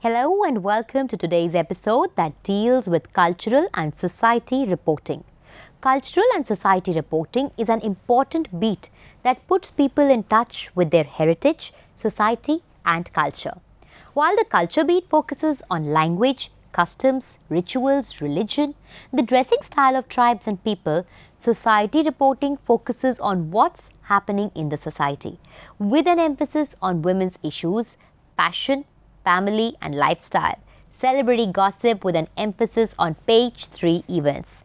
Hello and welcome to today's episode that deals with cultural and society reporting. Cultural and society reporting is an important beat that puts people in touch with their heritage, society and culture. While the culture beat focuses on language, customs, rituals, religion, the dressing style of tribes and people, society reporting focuses on what's happening in the society, with an emphasis on women's issues, fashion, family and lifestyle, celebrity gossip with an emphasis on page 3 events.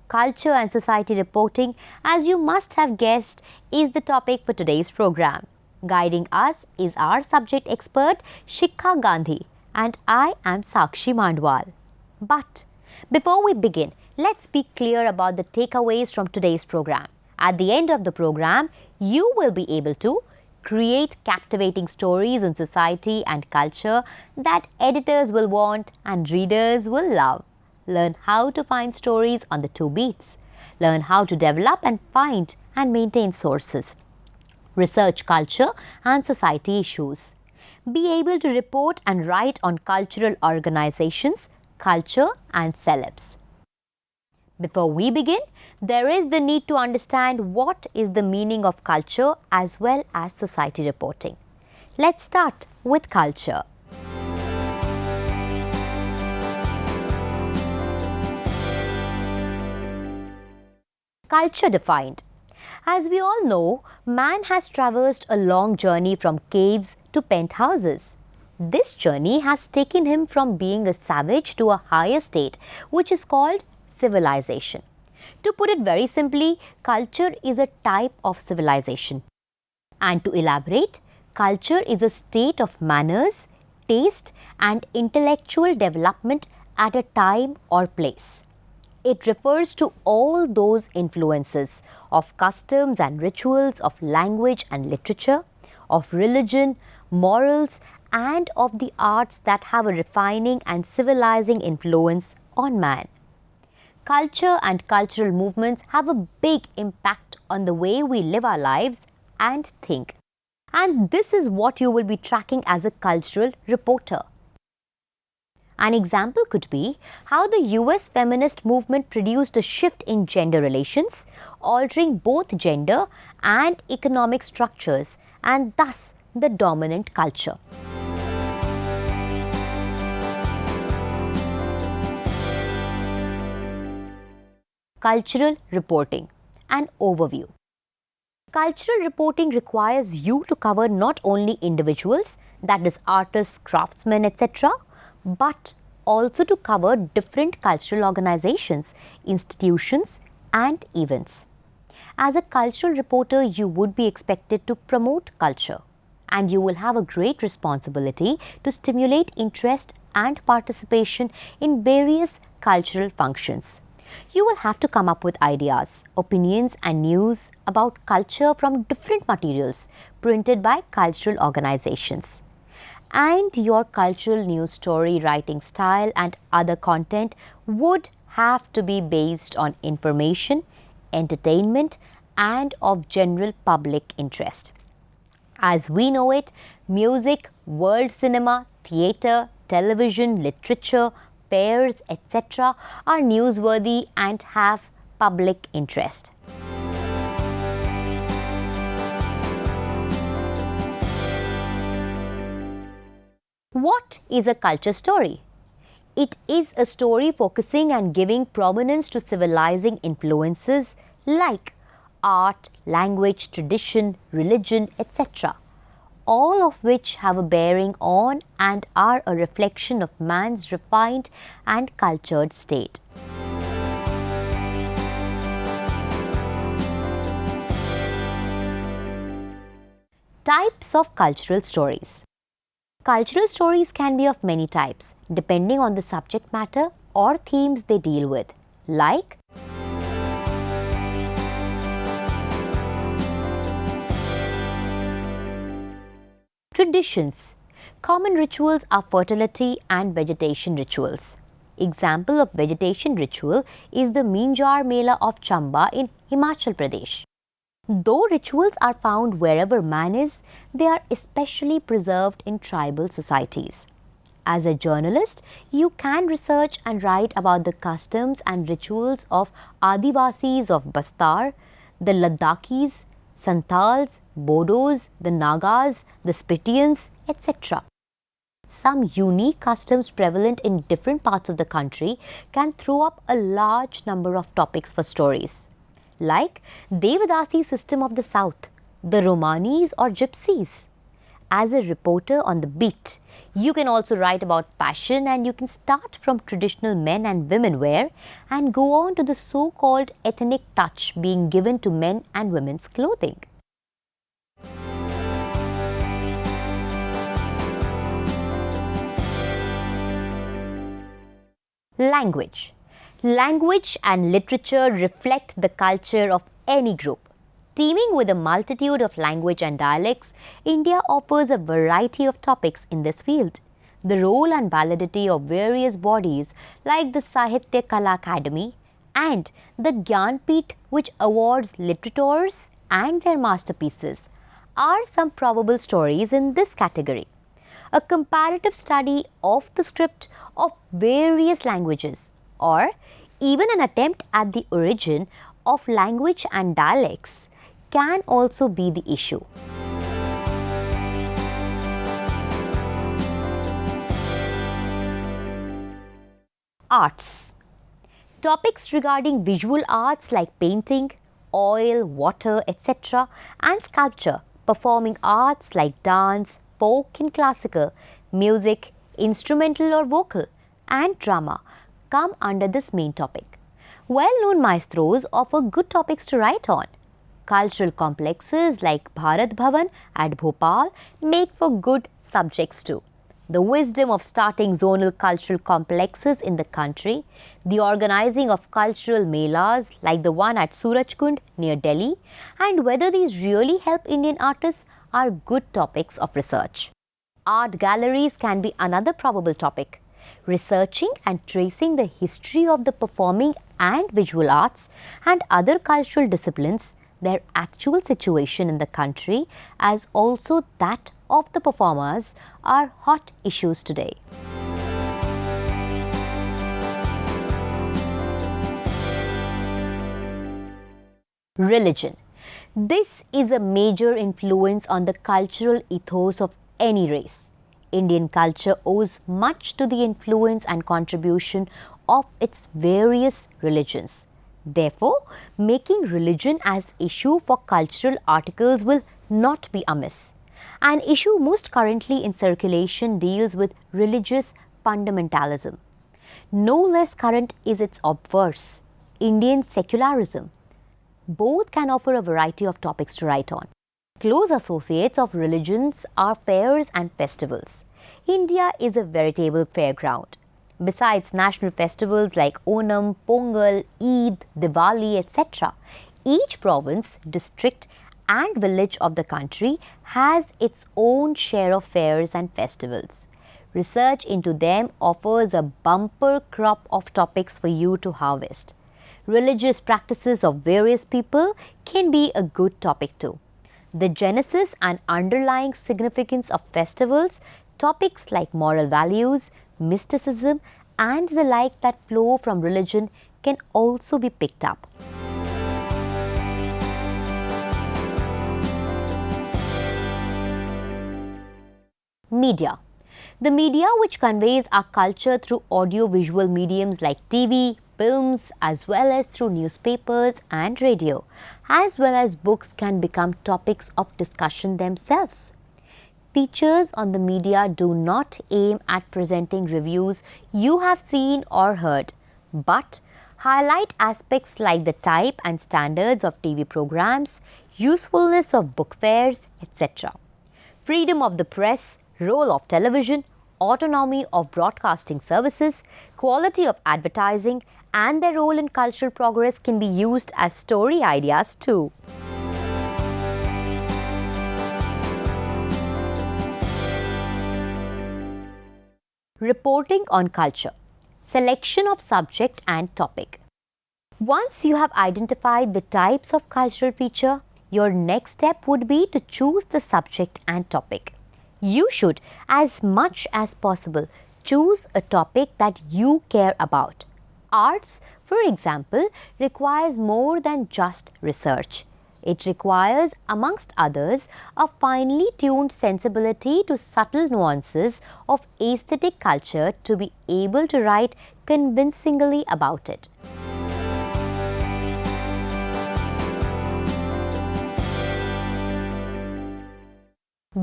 Culture and society reporting, as you must have guessed, is the topic for today's program. Guiding us is our subject expert Shikha Gandhi and I am Sakshi Mandwal. But before we begin, let's be clear about the takeaways from today's program. At the end of the program, you will be able to create captivating stories on society and culture that editors will want and readers will love. Learn how to find stories on the two beats. Learn how to develop and find and maintain sources. Research culture and society issues. Be able to report and write on cultural organizations, culture and celebs. Before we begin, there is the need to understand what is the meaning of culture as well as society reporting. Let's start with culture. Culture defined. As we all know, man has traversed a long journey from caves to penthouses. This journey has taken him from being a savage to a higher state, which is called civilization. To put it very simply, culture is a type of civilization. And to elaborate, culture is a state of manners, taste and intellectual development at a time or place. It refers to all those influences of customs and rituals, of language and literature, of religion, morals and of the arts that have a refining and civilizing influence on man. Culture and cultural movements have a big impact on the way we live our lives and think. And this is what you will be tracking as a cultural reporter. An example could be how the US feminist movement produced a shift in gender relations, altering both gender and economic structures and thus the dominant culture. Cultural reporting. An overview. Cultural reporting requires you to cover not only individuals, that is artists, craftsmen, etc., but also to cover different cultural organizations, institutions and events. As a cultural reporter, you would be expected to promote culture and you will have a great responsibility to stimulate interest and participation in various cultural functions. You will have to come up with ideas, opinions and news about culture from different materials printed by cultural organizations. And your cultural news story writing style and other content would have to be based on information, entertainment and of general public interest. As we know it, music, world cinema, theatre, television, literature, fairs, etc. are newsworthy and have public interest. What is a culture story? It is a story focusing and giving prominence to civilizing influences like art, language, tradition, religion, etc., all of which have a bearing on and are a reflection of man's refined and cultured state. Types of cultural stories. Cultural stories can be of many types, depending on the subject matter or themes they deal with, like traditions. Common rituals are fertility and vegetation rituals. Example of vegetation ritual is the Minjar Mela of Chamba in Himachal Pradesh. Though rituals are found wherever man is, they are especially preserved in tribal societies. As a journalist, you can research and write about the customs and rituals of Adivasis of Bastar, the Ladakhis, Santals, Bodos, the Nagas, the Spitians, etc. Some unique customs prevalent in different parts of the country can throw up a large number of topics for stories, like Devadasi system of the south, the Romanis or Gypsies. As a reporter on the beat, you can also write about fashion, and you can start from traditional men and women wear and go on to the so-called ethnic touch being given to men and women's clothing. Language. Language and literature reflect the culture of any group. Teeming with a multitude of language and dialects, India offers a variety of topics in this field. The role and validity of various bodies like the Sahitya Kala Academy and the Gyanpith, which awards literateurs and their masterpieces, are some probable stories in this category. A comparative study of the script of various languages, or even an attempt at the origin of language and dialects, can also be the issue. Arts. Topics regarding visual arts like painting, oil, water, etc., and sculpture, performing arts like dance, folk and classical, music, instrumental or vocal, and drama come under this main topic. Well-known maestros offer good topics to write on. Cultural complexes like Bharat Bhavan at Bhopal make for good subjects too. The wisdom of starting zonal cultural complexes in the country, the organizing of cultural melas like the one at Surajkund near Delhi, and whether these really help Indian artists are good topics of research. Art galleries can be another probable topic. Researching and tracing the history of the performing and visual arts and other cultural disciplines, their actual situation in the country as also that of the performers, are hot issues today. Religion. This is a major influence on the cultural ethos of any race. Indian culture owes much to the influence and contribution of its various religions. Therefore, making religion as issue for cultural articles will not be amiss. An issue most currently in circulation deals with religious fundamentalism. No less current is its obverse, Indian secularism. Both can offer a variety of topics to write on. Close associates of religions are fairs and festivals. India is a veritable fairground. Besides national festivals like Onam, Pongal, Eid, Diwali, etc., each province, district and village of the country has its own share of fairs and festivals. Research into them offers a bumper crop of topics for you to harvest. Religious practices of various people can be a good topic too. The genesis and underlying significance of festivals, topics like moral values, mysticism and the like that flow from religion can also be picked up. Media. The media which conveys our culture through audio-visual mediums like TV, films as well as through newspapers and radio, as well as books, can become topics of discussion themselves. Features on the media do not aim at presenting reviews you have seen or heard, but highlight aspects like the type and standards of TV programs, usefulness of book fairs, etc. Freedom of the press, role of television, autonomy of broadcasting services, quality of advertising, and their role in cultural progress can be used as story ideas too. Reporting on culture. Selection of subject and topic. Once you have identified the types of cultural feature, your next step would be to choose the subject and topic. You should, as much as possible, Choose a topic that you care about. Arts, for example, requires more than just research. It requires, amongst others, a finely tuned sensibility to subtle nuances of aesthetic culture to be able to write convincingly about it.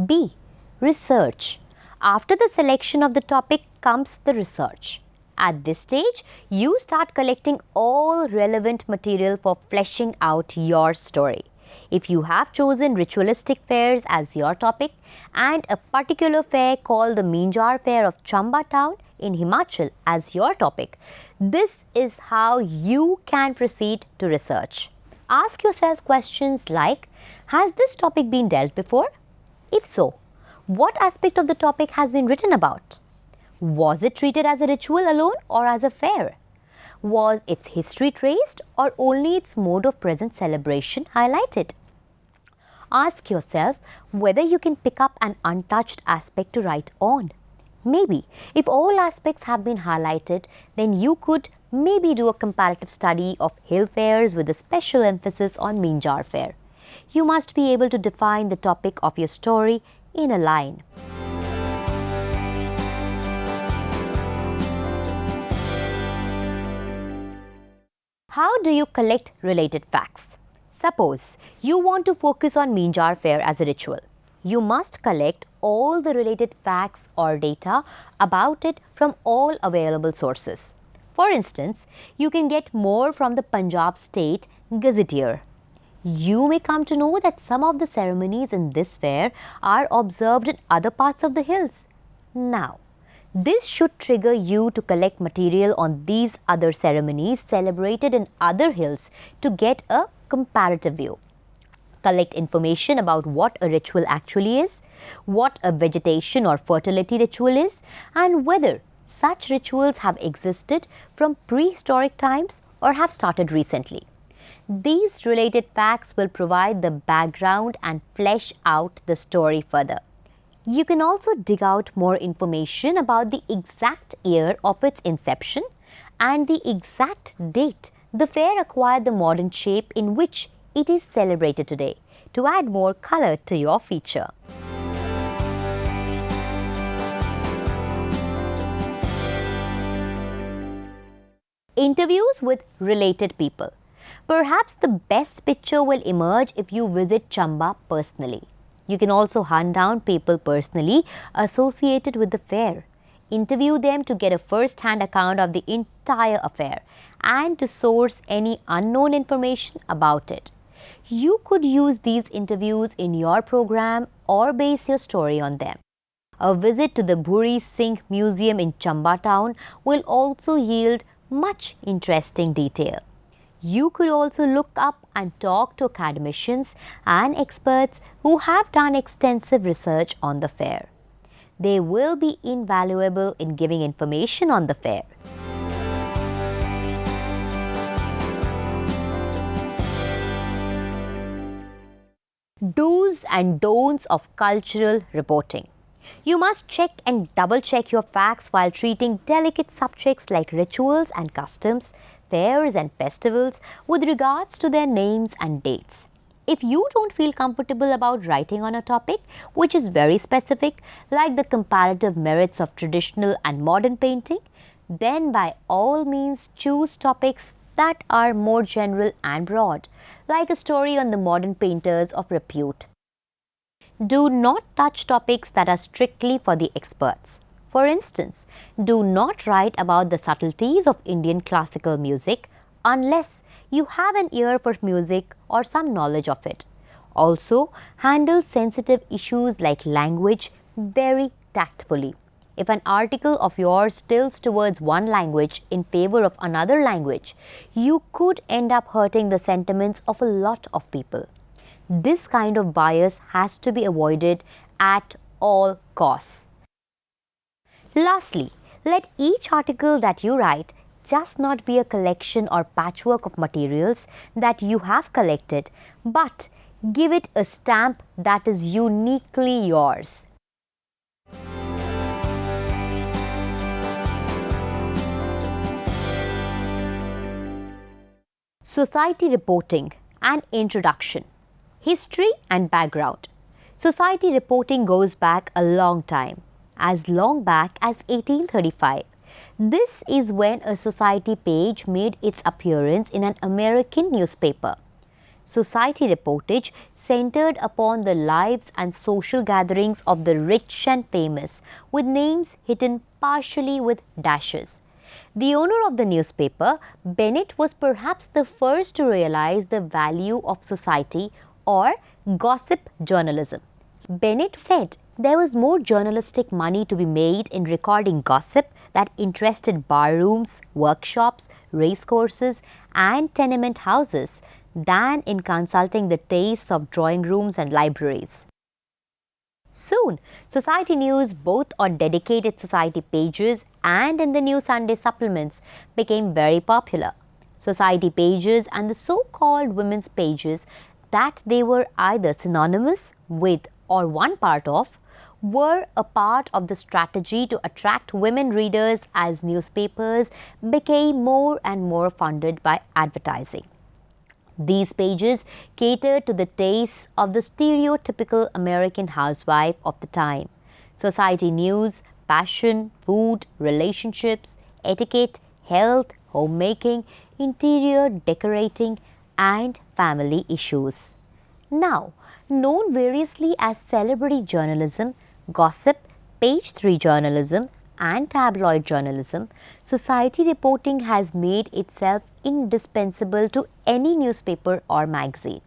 B. Research. After the selection of the topic comes the research. At this stage, you start collecting all relevant material for fleshing out your story. If you have chosen ritualistic fairs as your topic and a particular fair called the Minjar Fair of Chamba town in Himachal as your topic, this is how you can proceed to research. Ask yourself questions like, has this topic been dealt before? If so, what aspect of the topic has been written about? Was it treated as a ritual alone or as a fair? Was its history traced or only its mode of present celebration highlighted? Ask yourself whether you can pick up an untouched aspect to write on. Maybe if all aspects have been highlighted, then you could maybe do a comparative study of hill fairs with a special emphasis on Minjar Fair. You must be able to define the topic of your story in a line. How do you collect related facts? Suppose you want to focus on Minjar Fair as a ritual. You must collect all the related facts or data about it from all available sources. For instance, you can get more from the Punjab State Gazetteer. You may come to know that some of the ceremonies in this fair are observed in other parts of the hills. Now, this should trigger you to collect material on these other ceremonies celebrated in other hills to get a comparative view. Collect information about what a ritual actually is, what a vegetation or fertility ritual is, and whether such rituals have existed from prehistoric times or have started recently. These related facts will provide the background and flesh out the story further. You can also dig out more information about the exact year of its inception and the exact date the fair acquired the modern shape in which it is celebrated today to add more color to your feature. Interviews with related people. Perhaps the best picture will emerge if you visit Chamba personally. You can also hunt down people personally associated with the fair. Interview them to get a first-hand account of the entire affair and to source any unknown information about it. You could use these interviews in your program or base your story on them. A visit to the Bhuri Singh Museum in Chamba town will also yield much interesting detail. You could also look up and talk to academicians and experts who have done extensive research on the fair. They will be invaluable in giving information on the fair. Do's and don'ts of cultural reporting. You must check and double check your facts while treating delicate subjects like rituals and customs, fairs and festivals with regards to their names and dates. If you don't feel comfortable about writing on a topic which is very specific, like the comparative merits of traditional and modern painting, then by all means choose topics that are more general and broad, like a story on the modern painters of repute. Do not touch topics that are strictly for the experts. For instance, do not write about the subtleties of Indian classical music unless you have an ear for music or some knowledge of it. Also, handle sensitive issues like language very tactfully. If an article of yours tilts towards one language in favor of another language, you could end up hurting the sentiments of a lot of people. This kind of bias has to be avoided at all costs. Lastly, let each article that you write just not be a collection or patchwork of materials that you have collected, but give it a stamp that is uniquely yours. Society reporting and introduction. History and background. Society reporting goes back a long time, as long back as 1835. This is when a society page made its appearance in an American newspaper. Society reportage centered upon the lives and social gatherings of the rich and famous, with names hidden partially with dashes. The owner of the newspaper, Bennett, was perhaps the first to realize the value of society or gossip journalism. Bennett said there was more journalistic money to be made in recording gossip that interested barrooms, workshops, racecourses, and tenement houses than in consulting the tastes of drawing rooms and libraries. Soon, society news, both on dedicated society pages and in the new Sunday supplements, became very popular. Society pages and the so-called women's pages, that they were either synonymous with or one part of, were a part of the strategy to attract women readers as newspapers became more and more funded by advertising. These pages catered to the tastes of the stereotypical American housewife of the time. Society news, fashion, food, relationships, etiquette, health, homemaking, interior decorating, and family issues. Now, known variously as celebrity journalism, gossip, page 3 journalism, and tabloid journalism, society reporting has made itself indispensable to any newspaper or magazine.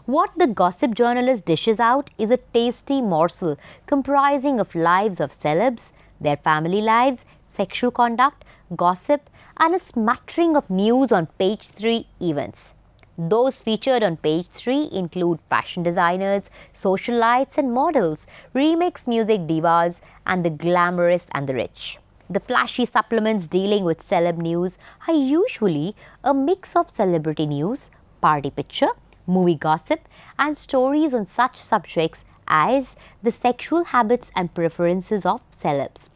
What the gossip journalist dishes out is a tasty morsel comprising of lives of celebs, their family lives, sexual conduct, gossip, and a smattering of news on page 3 events. Those featured on page 3 include fashion designers, socialites and models, remix music divas, and the glamorous and the rich. The flashy supplements dealing with celeb news are usually a mix of celebrity news, party picture, movie gossip, and stories on such subjects as the sexual habits and preferences of celebs.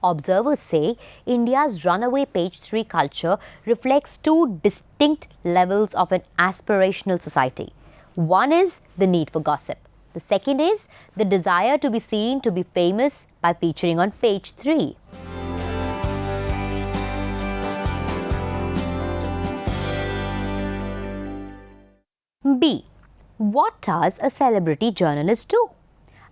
Observers say India's runaway page 3 culture reflects two distinct levels of an aspirational society. One is the need for gossip. The second is the desire to be seen to be famous by featuring on page 3. B. What does a celebrity journalist do?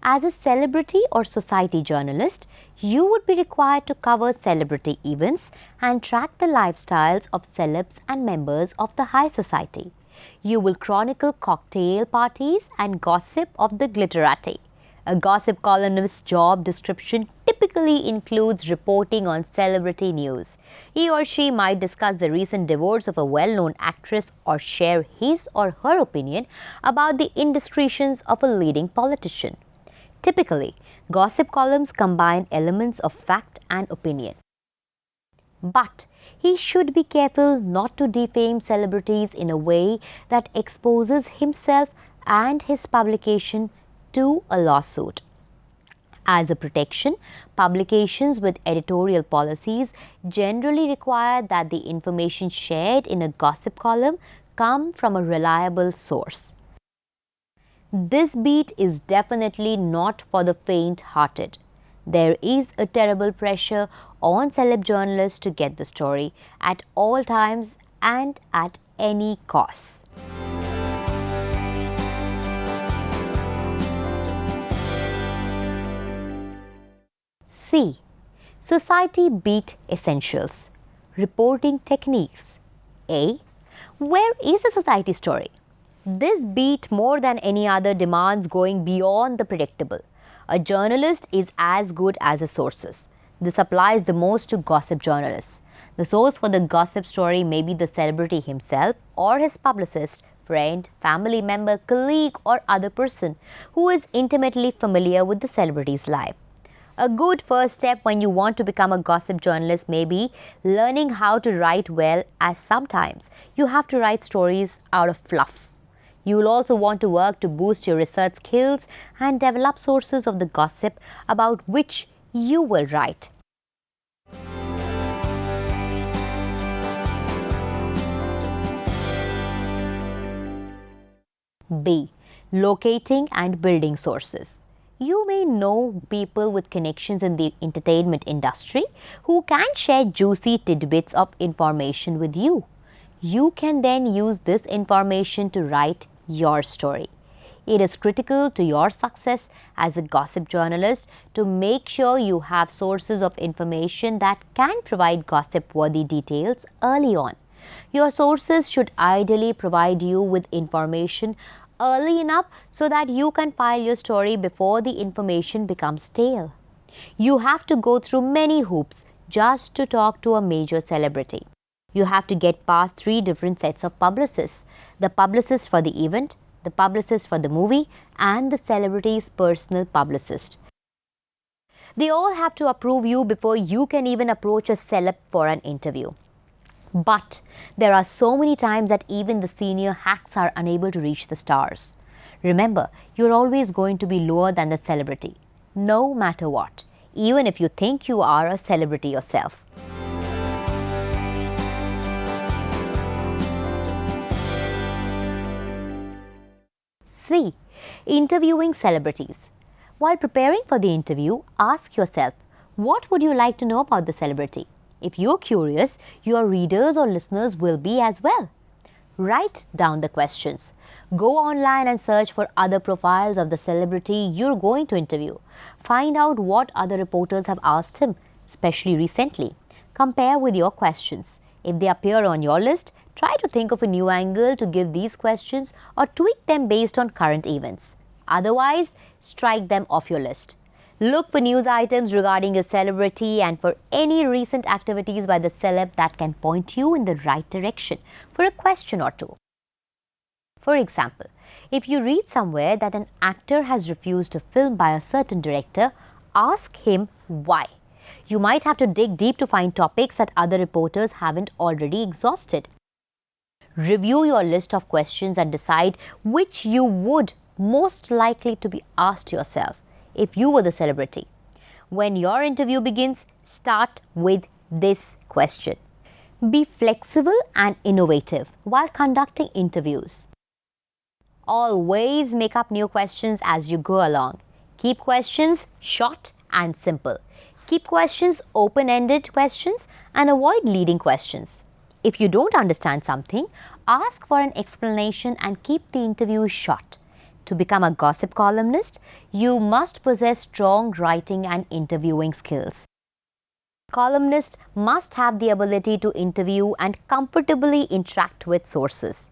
As a celebrity or society journalist, you would be required to cover celebrity events and track the lifestyles of celebs and members of the high society. You will chronicle cocktail parties and gossip of the glitterati. A gossip columnist's job description typically includes reporting on celebrity news. He or she might discuss the recent divorce of a well-known actress or share his or her opinion about the indiscretions of a leading politician. Typically, gossip columns combine elements of fact and opinion. But he should be careful not to defame celebrities in a way that exposes himself and his publication to a lawsuit. As a protection, publications with editorial policies generally require that the information shared in a gossip column come from a reliable source. This beat is definitely not for the faint-hearted. There is a terrible pressure on celeb journalists to get the story at all times and at any cost. C. Society beat essentials. Reporting techniques. A. Where is the society story? This beat more than any other demands going beyond the predictable. A journalist is as good as his sources. This applies the most to gossip journalists. The source for the gossip story may be the celebrity himself or his publicist, friend, family member, colleague, or other person who is intimately familiar with the celebrity's life. A good first step when you want to become a gossip journalist may be learning how to write well, as sometimes you have to write stories out of fluff. You will also want to work to boost your research skills and develop sources of the gossip about which you will write. B. Locating and building sources. You may know people with connections in the entertainment industry who can share juicy tidbits of information with you. You can then use this information to write your story. It is critical to your success as a gossip journalist to make sure you have sources of information that can provide gossip-worthy details early on. Your sources should ideally provide you with information early enough so that you can file your story before the information becomes stale. You have to go through many hoops just to talk to a major celebrity. You have to get past 3 different sets of publicists: the publicist for the event, the publicist for the movie, and the celebrity's personal publicist. They all have to approve you before you can even approach a celeb for an interview. But there are so many times that even the senior hacks are unable to reach the stars. Remember, you're always going to be lower than the celebrity, no matter what, even if you think you are a celebrity yourself. C. Interviewing celebrities. While preparing for the interview, ask yourself, what would you like to know about the celebrity? If you're curious, your readers or listeners will be as well. Write down the questions. Go online and search for other profiles of the celebrity you're going to interview. Find out what other reporters have asked him, especially recently. Compare with your questions. If they appear on your list, try to think of a new angle to give these questions or tweak them based on current events. Otherwise, strike them off your list. Look for news items regarding your celebrity and for any recent activities by the celeb that can point you in the right direction for a question or two. For example, if you read somewhere that an actor has refused a film by a certain director, ask him why. You might have to dig deep to find topics that other reporters haven't already exhausted. Review your list of questions and decide which you would most likely to be asked yourself if you were the celebrity. When your interview begins, start with this question. Be flexible and innovative while conducting interviews. Always make up new questions as you go along. Keep questions short and simple. Keep questions open-ended questions and avoid leading questions. If you don't understand something, ask for an explanation and keep the interview short. To become a gossip columnist, you must possess strong writing and interviewing skills. Columnists must have the ability to interview and comfortably interact with sources.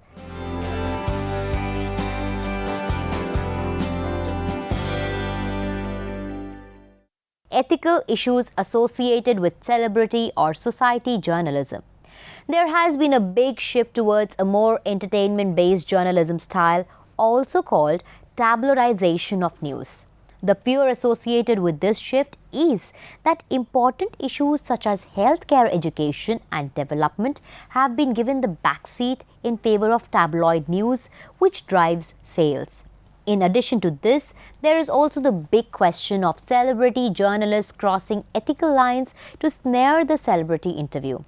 Ethical issues associated with celebrity or society journalism. There has been a big shift towards a more entertainment-based journalism style, also called tabloidization of news. The fear associated with this shift is that important issues such as healthcare, education and development have been given the backseat in favor of tabloid news, which drives sales. In addition to this, there is also the big question of celebrity journalists crossing ethical lines to snare the celebrity interview.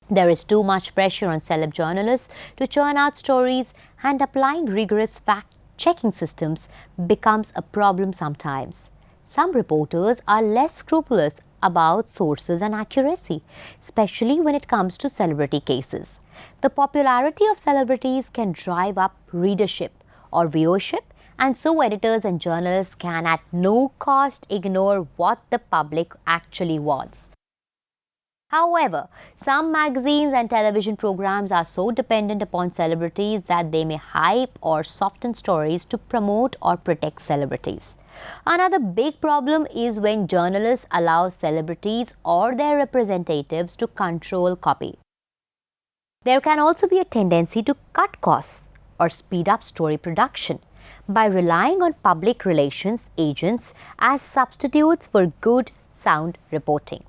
There is too much pressure on celeb journalists to churn out stories, and applying rigorous fact-checking systems becomes a problem sometimes. Some reporters are less scrupulous about sources and accuracy, especially when it comes to celebrity cases. The popularity of celebrities can drive up readership or viewership, and so editors and journalists can at no cost ignore what the public actually wants. However, some magazines and television programs are so dependent upon celebrities that they may hype or soften stories to promote or protect celebrities. Another big problem is when journalists allow celebrities or their representatives to control copy. There can also be a tendency to cut costs or speed up story production by relying on public relations agents as substitutes for good, sound reporting.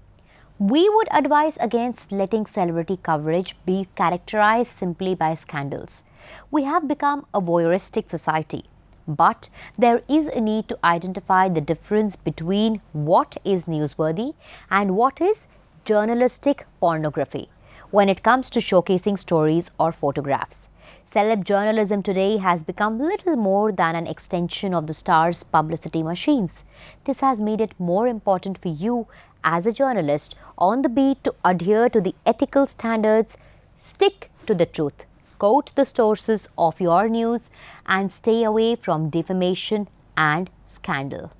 We would advise against letting celebrity coverage be characterized simply by scandals. We have become a voyeuristic society, but there is a need to identify the difference between what is newsworthy and what is journalistic pornography when it comes to showcasing stories or photographs. Celeb journalism today has become little more than an extension of the stars' publicity machines. This has made it more important for you as a journalist on the beat to adhere to the ethical standards, stick to the truth, quote the sources of your news, and stay away from defamation and scandal.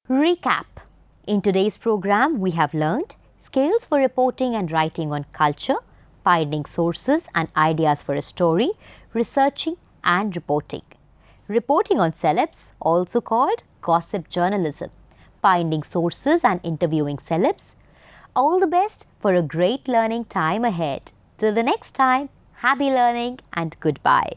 Recap. In today's program, we have learned skills for reporting and writing on culture, finding sources and ideas for a story, researching and reporting. Reporting on celebs, also called gossip journalism, finding sources and interviewing celebs. All the best for a great learning time ahead. Till the next time, happy learning and goodbye.